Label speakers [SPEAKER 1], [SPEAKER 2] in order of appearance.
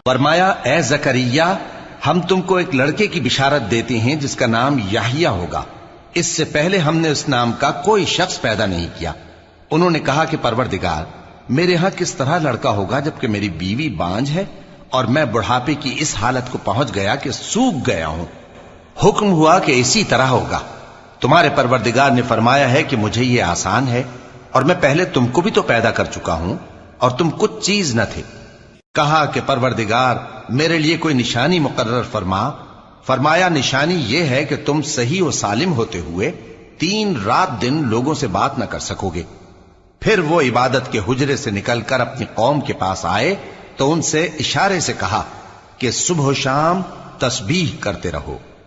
[SPEAKER 1] फरमाया, ए जकरिया, हम तुमको एक लड़के की बिशारत देते हैं जिसका नाम याहिया होगा। इससे पहले हमने उस नाम का कोई शख्स पैदा नहीं किया। उन्होंने कहा कि परवरदिगार, मेरे यहां किस तरह लड़का होगा जबकि मेरी बीवी बांझ है और मैं बुढ़ापे की इस हालत को पहुंच गया कि सूख गया हूं। हुक्म हुआ कि इसी तरह होगा। तुम्हारे परवरदिगार ने फरमाया है कि मुझे ये आसान है और मैं पहले तुमको भी तो पैदा कर चुका हूं और तुम कुछ चीज न थे। कहा कि परवरदिगार, मेरे लिए कोई निशानी मुकर्रर फरमा। फरमाया, निशानी यह है कि तुम सही और सालिम होते हुए 3 रात दिन लोगों से बात न कर सकोगे। फिर वो इबादत के हुजरे से निकलकर अपनी कौम के पास आए तो उनसे इशारे से कहा कि सुबह शाम तस्बीह करते रहो।